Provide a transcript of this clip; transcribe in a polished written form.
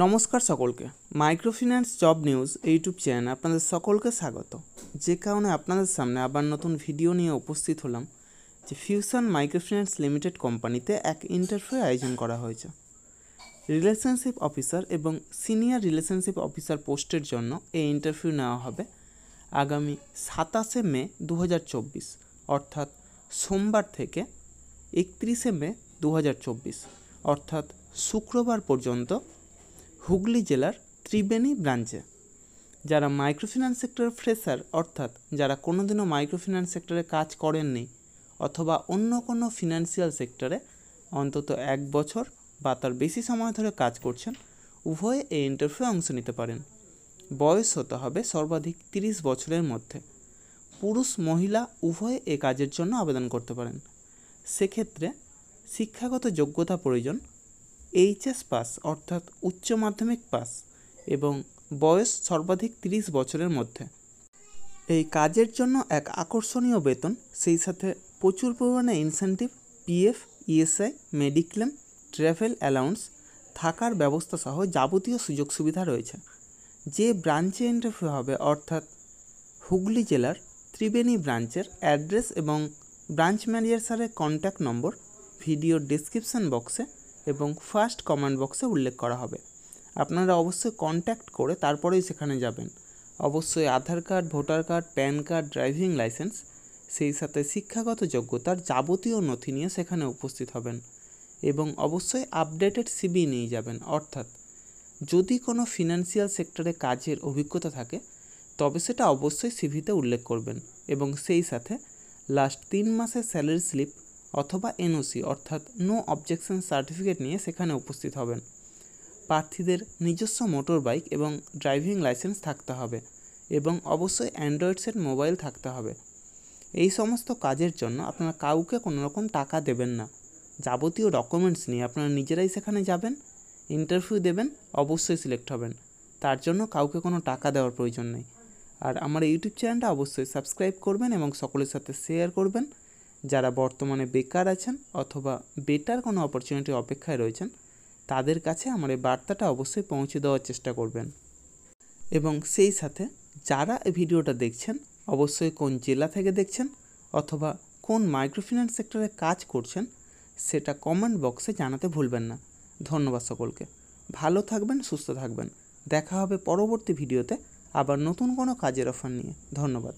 নমস্কার সকলকে। Microfinance job news YouTube চ্যানেলে আপনাদের সকলকে স্বাগত। যে কারণে আপনাদের সামনে আবার নতুন ভিডিও নিয়ে উপস্থিত হলাম যে ফিউশন মাইক্রোফিন্যান্স লিমিটেড কোম্পানিতে এক ইন্টারভিউ আয়োজন করা হয়েছে। রিলেশনশিপ অফিসার এবং সিনিয়র রিলেশনশিপ অফিসার পোস্টের জন্য এই ইন্টারভিউ নেওয়া হবে আগামী 27শে মে 2024 অর্থাৎ সোমবার থেকে 31শে মে 2024 অর্থাৎ শুক্রবার পর্যন্ত হুগলি জেলার ত্রিবেণী ব্রাঞ্চে। যারা মাইক্রোফিন্যান্স সেক্টর ফ্রেশার অর্থাৎ যারা কোনোদিনও মাইক্রোফিন্যান্স সেক্টরে কাজ করেননি অথবা অন্য কোনো ফিনান্সিয়াল সেক্টরে অন্তত 1 বছর বা তার বেশি সময় ধরে কাজ করছেন, উভয়ে এই ইন্টারভিউ অংশ নিতে পারেন। বয়স হতে হবে সর্বাধিক 30 বছরের মধ্যে। পুরুষ মহিলা উভয়ে এই কাজের জন্য আবেদন করতে পারেন। সেক্ষেত্রে শিক্ষাগত যোগ্যতা প্রয়োজন এইচএস পাস অর্থাৎ উচ্চ মাধ্যমিক পাস এবং বয়স সর্বাধিক 30 বছরের মধ্যে। এই কাজের জন্য এক আকর্ষণীয় বেতন, সেই সাথে প্রচুর পরিমাণে incentive, PF, ESI, mediclaim, travel allowance, থাকার ব্যবস্থা সহ যাবতীয় সুযোগ সুবিধা রয়েছে। যে ব্রাঞ্চে ইন্টারভিউ হবে অর্থাৎ হুগলি জেলার ত্রিবেণী ব্রাঞ্চের অ্যাড্রেস এবং ব্রাঞ্চ ম্যানেজার স্যারের কন্ট্যাক্ট নম্বর ভিডিও ডেসক্রিপশন বক্সে এবং ফার্স্ট কমেন্ট বক্সে উল্লেখ করা হবে। আপনারা অবশ্যই কন্ট্যাক্ট করে তারপরেই সেখানে যাবেন। অবশ্যই Aadhaar card, voter card, PAN card, driving licence, সেই সাথে শিক্ষাগত যোগ্যতার যাবতীয় নথি নিয়ে সেখানে উপস্থিত হবেন এবং অবশ্যই আপডেটেড সিভি নিয়ে যাবেন। অর্থাৎ যদি কোনো ফিনান্সিয়াল সেক্টরে কাজের অভিজ্ঞতা থাকে তবে সেটা অবশ্যই সিভিতে উল্লেখ করবেন এবং সেই সাথে লাস্ট 3 মাসের স্যালারি স্লিপ অথবা এনওসি অর্থাৎ নো অবজেকশন সার্টিফিকেট নিয়ে সেখানে উপস্থিত হবেন। প্রার্থীদের নিজস্ব মোটর বাইক এবং ড্রাইভিং লাইসেন্স থাকতে হবে এবং অবশ্যই অ্যান্ড্রয়েড সেট মোবাইল থাকতে হবে। এই সমস্ত কাজের জন্য আপনারা কাউকে কোনো রকম টাকা দেবেন না। যাবতীয় ডকুমেন্টস নিয়ে আপনারা নিজেরাই সেখানে যাবেন, ইন্টারভিউ দেবেন, অবশ্যই সিলেক্ট হবেন। তার জন্য কাউকে কোনো টাকা দেওয়ার প্রয়োজন নেই। আর আমার ইউটিউব চ্যানেলটা অবশ্যই সাবস্ক্রাইব করবেন এবং সকলের সাথে শেয়ার করবেন। যারা বর্তমানে বেকার আছেন অথবা বেটার কোনো অপরচুনিটি অপেক্ষায় রয়েছেন তাদের কাছে আমার এই বার্তাটা অবশ্যই পৌঁছে দেওয়ার চেষ্টা করবেন। এবং সেই সাথে যারা এই ভিডিওটা দেখছেন অবশ্যই কোন জেলা থেকে দেখছেন অথবা কোন মাইক্রোফিন্যান্স সেক্টরে কাজ করছেন সেটা কমেন্ট বক্সে জানাতে ভুলবেন না। ধন্যবাদ সকলকে। ভালো থাকবেন, সুস্থ থাকবেন। দেখা হবে পরবর্তী ভিডিওতে আবার নতুন কোনো কাজের অফার নিয়ে। ধন্যবাদ।